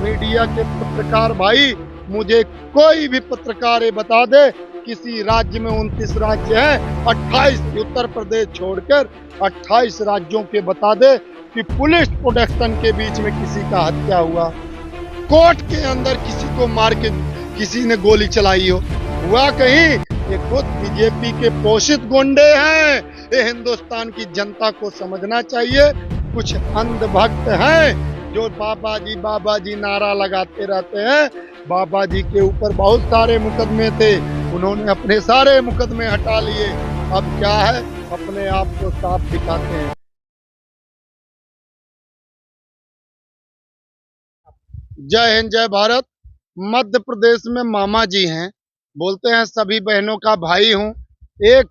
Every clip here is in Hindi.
मीडिया के पत्रकार भाई, मुझे कोई भी पत्रकार ये बता दे, किसी राज्य में 29 राज्य हैं, 28 उत्तर प्रदेश छोड़कर 28 राज्यों के बता दे कि पुलिस प्रोटेक्शन के बीच में किसी का हत्या हुआ, कोर्ट के अंदर किसी को मार के किसी ने गोली चलाई हो, हुआ कहीं? ये खुद बीजेपी के पोषित गुंडे हैं। ये हिंदुस्तान की जनता को समझना चाहिए। कुछ अंधभक्त हैं जो बाबा जी नारा लगाते रहते हैं। बाबा जी के ऊपर बहुत सारे मुकदमे थे, उन्होंने अपने सारे मुकदमे हटा लिए। अब क्या है, अपने आप को साफ दिखाते हैं। जय हिंद, जय भारत। मध्य प्रदेश में मामा जी हैं, बोलते हैं सभी बहनों का भाई हूं। एक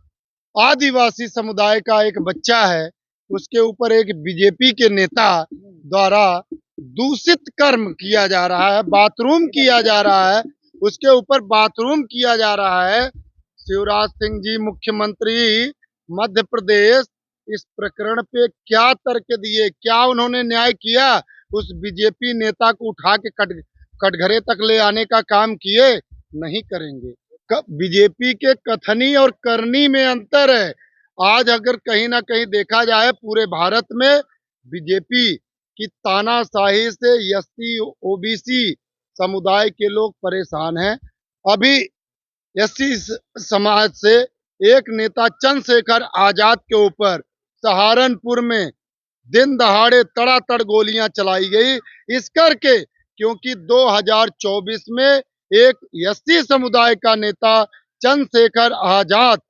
आदिवासी समुदाय का एक बच्चा है, उसके ऊपर एक बीजेपी के नेता द्वारा दूषित कर्म किया जा रहा है, बाथरूम किया जा रहा है, उसके ऊपर बाथरूम किया जा रहा है। शिवराज सिंह जी मुख्यमंत्री मध्य प्रदेश इस प्रकरण पे क्या तर्क दिए, क्या उन्होंने न्याय किया? उस बीजेपी नेता को उठा के कटघरे तक ले आने का काम किए? नहीं करेंगे। बीजेपी के कथनी और करनी में अंतर है। आज अगर कहीं ना कहीं देखा जाए, पूरे भारत में बीजेपी की तानाशाही से एससी ओबीसी समुदाय के लोग परेशान हैं। अभी एससी समाज से एक नेता चंद्रशेखर आजाद के ऊपर सहारनपुर में दिन दहाड़े तड़ातड़ गोलियां चलाई गई, इस करके क्योंकि 2024 में एक एससी समुदाय का नेता चंद्रशेखर आजाद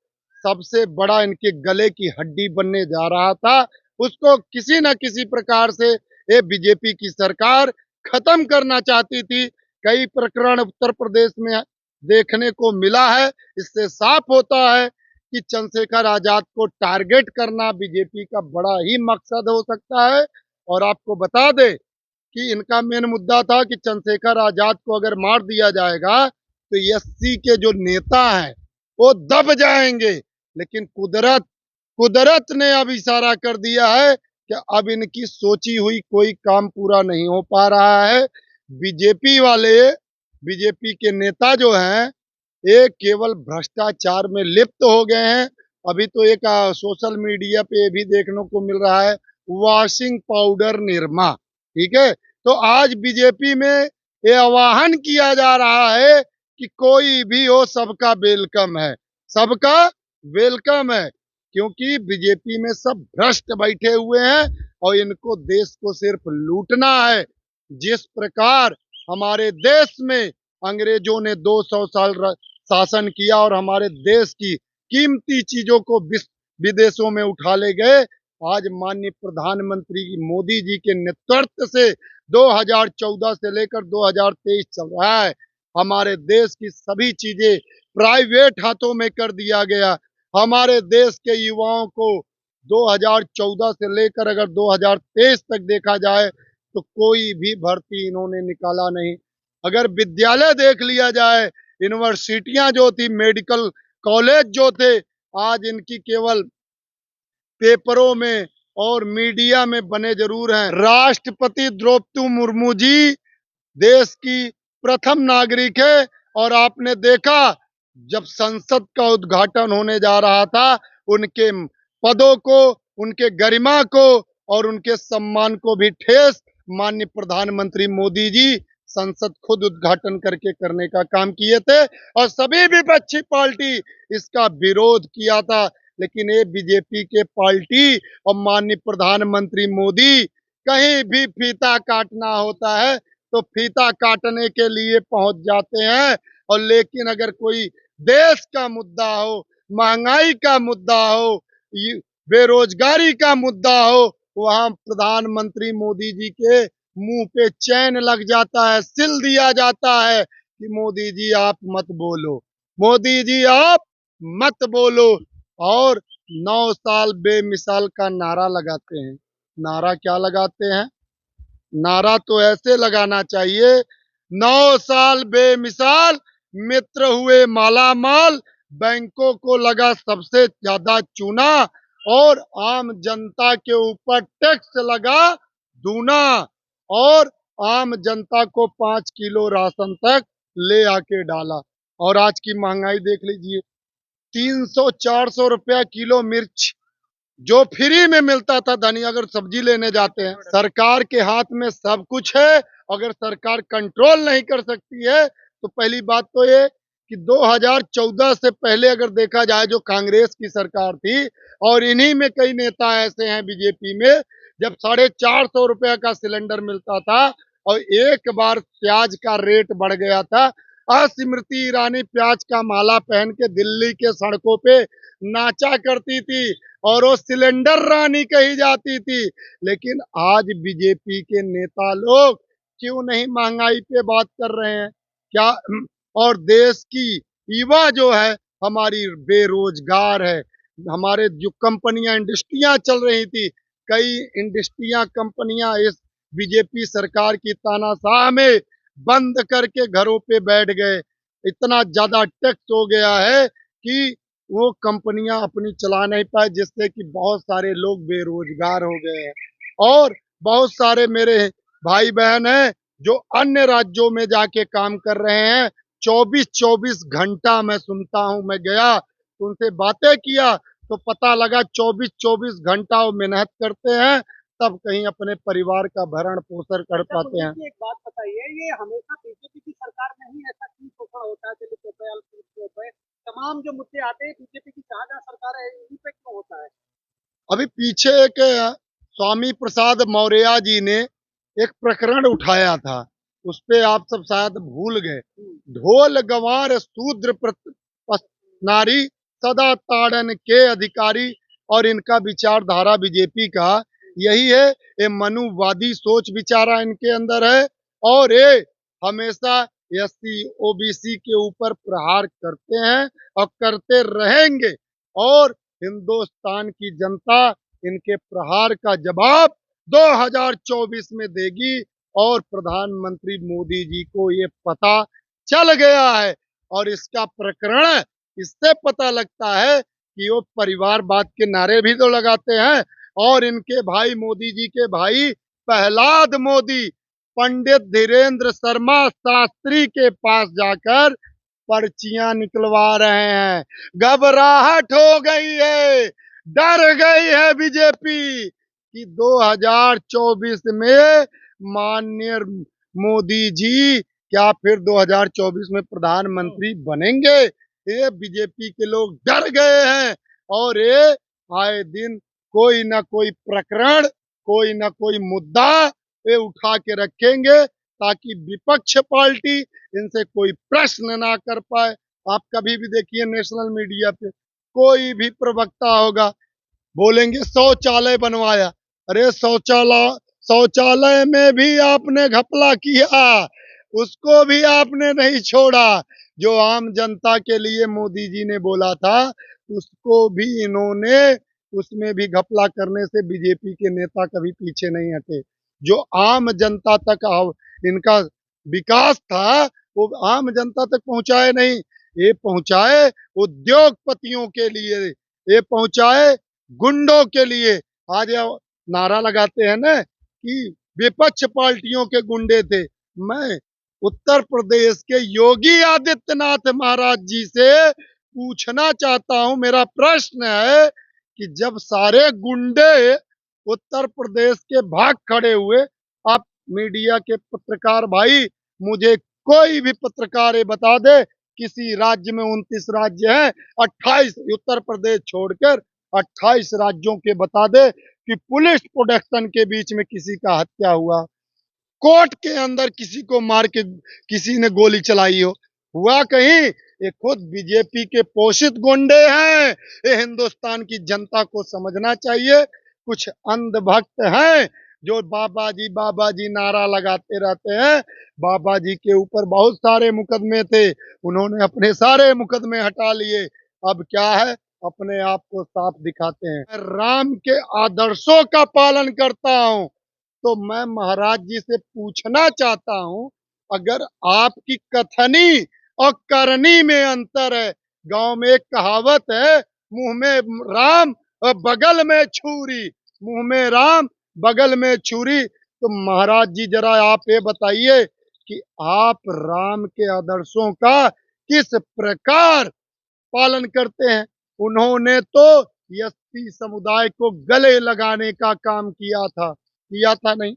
सबसे बड़ा इनके गले की हड्डी बनने जा रहा था। उसको किसी न किसी प्रकार से ये बीजेपी की सरकार खत्म करना चाहती थी। कई प्रकरण उत्तर प्रदेश में देखने को मिला है। इससे साफ होता है कि चंद्रशेखर आजाद को टारगेट करना बीजेपी का बड़ा ही मकसद हो सकता है। और आपको बता दे कि इनका मेन मुद्दा था कि चंद्रशेखर आजाद को अगर मार दिया जाएगा तो एससी के जो नेता हैं वो दब जाएंगे। लेकिन कुदरत ने अब इशारा कर दिया है कि अब इनकी सोची हुई कोई काम पूरा नहीं हो पा रहा है। बीजेपी वाले, बीजेपी के नेता जो हैं, ये केवल भ्रष्टाचार में लिप्त हो गए हैं। अभी तो एक सोशल मीडिया पे भी देखने को मिल रहा है, वॉशिंग पाउडर निरमा। ठीक है, तो आज बीजेपी में ये आह्वान किया जा रहा है कि कोई भी हो, सबका वेलकम है, सबका वेलकम है। क्योंकि बीजेपी में सब भ्रष्ट बैठे हुए हैं और इनको देश को सिर्फ लूटना है। जिस प्रकार हमारे देश में अंग्रेजों ने 200 साल शासन किया और हमारे देश की कीमती चीजों को विदेशों में उठा ले गए, आज माननीय प्रधानमंत्री मोदी जी के नेतृत्व से 2014 से लेकर 2023 चल रहा है। हमारे देश की सभी चीजें प्राइवेट हाथों में कर दिया गया। हमारे देश के युवाओं को 2014 से लेकर अगर 2023 तक देखा जाए तो कोई भी भर्ती इन्होंने निकाला नहीं। अगर विद्यालय देख लिया जाए, यूनिवर्सिटियां जो थी, मेडिकल कॉलेज जो थे, आज इनकी केवल पेपरों में और मीडिया में बने जरूर हैं। राष्ट्रपति द्रौपदी मुर्मू जी देश की प्रथम नागरिक है और आपने देखा जब संसद का उद्घाटन होने जा रहा था, उनके पदों को, उनके गरिमा को और उनके सम्मान को भी ठेस माननीय प्रधानमंत्री मोदी जी संसद खुद उद्घाटन करके करने का काम किए थे और सभी विपक्षी पार्टी इसका विरोध किया था। लेकिन ये बीजेपी के पार्टी और माननीय प्रधानमंत्री मोदी कहीं भी फीता काटना होता है तो फीता काटने के लिए पहुंच जाते हैं। और लेकिन अगर कोई देश का मुद्दा हो, महंगाई का मुद्दा हो, बेरोजगारी का मुद्दा हो, वहां प्रधानमंत्री मोदी जी के मुंह पे चैन लग जाता है, सिल दिया जाता है कि मोदी जी आप मत बोलो, मोदी जी आप मत बोलो। और 9 साल बेमिसाल का नारा लगाते हैं। नारा क्या लगाते हैं? नारा तो ऐसे लगाना चाहिए, 9 साल बेमिसाल, मित्र हुए मालामाल, बैंकों को लगा सबसे ज्यादा चूना और आम जनता के ऊपर टैक्स लगा दूना। और आम जनता को 5 किलो राशन तक ले आके डाला। और आज की महंगाई देख लीजिए, 300-400 रुपया किलो मिर्च जो फ्री में मिलता था। धनी अगर सब्जी लेने जाते हैं, सरकार के हाथ में सब कुछ है। अगर सरकार कंट्रोल नहीं कर सकती है तो पहली बात तो ये कि 2014 से पहले अगर देखा जाए, जो कांग्रेस की सरकार थी, और इन्हीं में कई नेता ऐसे हैं बीजेपी में, जब 450 रुपया का सिलेंडर मिलता था और एक बार प्याज का रेट बढ़ गया था, स्मृति ईरानी प्याज का माला पहन के दिल्ली के सड़कों पे नाचा करती थी और वो सिलेंडर रानी कही जाती थी। लेकिन आज बीजेपी के नेता लोग क्यों नहीं महंगाई पे बात कर रहे हैं? क्या? और देश की युवा जो है हमारी बेरोजगार है। हमारे जो कंपनियां इंडस्ट्रियां चल रही थी, कई इंडस्ट्रियां कंपनियां इस बीजेपी सरकार की तानाशाह में बंद करके घरों पे बैठ गए। इतना ज्यादा टैक्स हो गया है कि वो कंपनियां अपनी चला नहीं पाए, जिससे कि बहुत सारे लोग बेरोजगार हो गए हैं। और बहुत सारे मेरे भाई बहन हैं जो अन्य राज्यों में जाके काम कर रहे हैं। 24-24 घंटा मैं सुनता हूं, मैं गया तो उनसे बातें किया तो पता लगा 24-24 घंटा वो मेहनत करते हैं, तब कहीं अपने परिवार का भरण पोषण कर पाते हैं। एक बात बताइए, ये हमेशा बीजेपी की सरकार में ही ऐसा क्यों शोषण होता है? दलितों पे, अल्पसंख्यकों पे, तमाम जो मुद्दे आते हैं बीजेपी की जहाँ सरकार है इन्हीं पे क्यों होता है? अभी पीछे एक स्वामी प्रसाद मौर्य जी ने एक प्रकरण उठाया था, उस पे आप सब शायद भूल गए। ढोल गंवार शूद्र नारी सदा ताड़न के अधिकारी। और इनका विचारधारा बीजेपी का यही है, ये मनुवादी सोच विचारा इनके अंदर है। और ये हमेशा एससी ओबीसी के ऊपर प्रहार करते हैं और करते रहेंगे। और हिंदुस्तान की जनता इनके प्रहार का जवाब 2024 में देगी। और प्रधानमंत्री मोदी जी को ये पता चल गया है। और इसका प्रकरण इससे पता लगता है कि वो परिवारवाद के नारे भी तो लगाते हैं। और इनके भाई, मोदी जी के भाई प्रहलाद मोदी, पंडित धीरेन्द्र शर्मा शास्त्री के पास जाकर पर्चियां निकलवा रहे हैं। घबराहट हो गई है, डर गई है बीजेपी कि 2024 में माननीय मोदी जी क्या फिर 2024 में प्रधानमंत्री बनेंगे? ये बीजेपी के लोग डर गए हैं। और ये आए दिन कोई ना कोई प्रकरण, कोई ना कोई मुद्दा ये उठा के रखेंगे ताकि विपक्ष पार्टी इनसे कोई प्रश्न ना कर पाए। आप कभी भी देखिए नेशनल मीडिया पे कोई भी प्रवक्ता होगा, बोलेंगे शौचालय बनवाया। अरे शौचालय में भी आपने घपला किया, उसको भी आपने नहीं छोड़ा। जो आम जनता के लिए मोदी जी ने बोला था, उसको भी इन्होंने, उसमें भी घपला करने से बीजेपी के नेता कभी पीछे नहीं हटे। जो आम जनता तक इनका विकास था वो आम जनता तक पहुंचाए नहीं, ये पहुंचाए उद्योगपतियों के लिए, ये पहुंचाए गुंडों के लिए। आज नारा लगाते हैं ना कि विपक्ष पार्टियों के गुंडे थे। मैं उत्तर प्रदेश के योगी आदित्यनाथ महाराज जी से पूछना चाहता हूं, मेरा प्रश्न है कि जब सारे गुंडे उत्तर प्रदेश के भाग खड़े हुए, आप मीडिया के पत्रकार भाई, मुझे कोई भी पत्रकार ये बता दे किसी राज्य में 29 राज्य हैं, 28 उत्तर प्रदेश छोड़कर 28 राज्यों के बता दे कि पुलिस प्रोटेक्शन के बीच में किसी का हत्या हुआ, कोर्ट के अंदर किसी को मार के किसी ने गोली चलाई हो, हुआ कहीं? ये खुद बीजेपी के पोषित गुंडे हैं। ये हिंदुस्तान की जनता को समझना चाहिए। कुछ अंधभक्त हैं जो बाबा जी नारा लगाते रहते हैं। बाबा जी के ऊपर बहुत सारे मुकदमे थे, उन्होंने अपने सारे मुकदमे हटा लिए। अब क्या है, अपने आप को साफ दिखाते हैं। मैं राम के आदर्शों का पालन करता हूं, तो मैं महाराज जी से पूछना चाहता हूं, अगर आपकी कथनी और करनी में अंतर है। गांव में एक कहावत है, मुंह में राम और बगल में छुरी, मुंह में राम बगल में छुरी। तो महाराज जी जरा आप ये बताइए कि आप राम के आदर्शों का किस प्रकार पालन करते हैं। उन्होंने तो एसटी समुदाय को गले लगाने का काम किया था नहीं,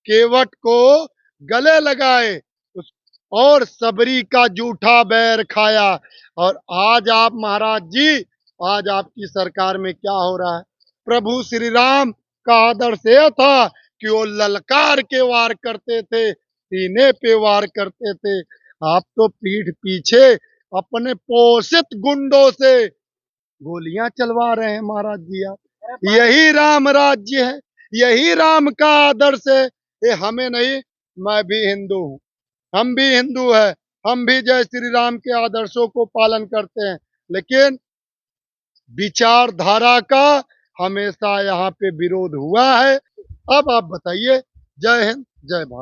केवट को गले लगाए उस और सबरी का जूठा बैर खाया। और आज आप महाराज जी, आज आपकी सरकार में क्या हो रहा है। प्रभु श्री राम का आदर्श यह था कि वो ललकार के वार करते थे, सीने पे वार करते थे। आप तो पीठ पीछे अपने पोषित गुंडों से गोलियां चलवा रहे हैं महाराज जी। आप यही राम राज्य है, यही राम का आदर्श है। ये हमें नहीं, मैं भी हिंदू हूँ, हम भी हिंदू है, हम भी जय श्री राम के आदर्शों को पालन करते हैं, लेकिन विचारधारा का हमेशा यहाँ पे विरोध हुआ है। अब आप बताइए। जय हिंद, जय भारत।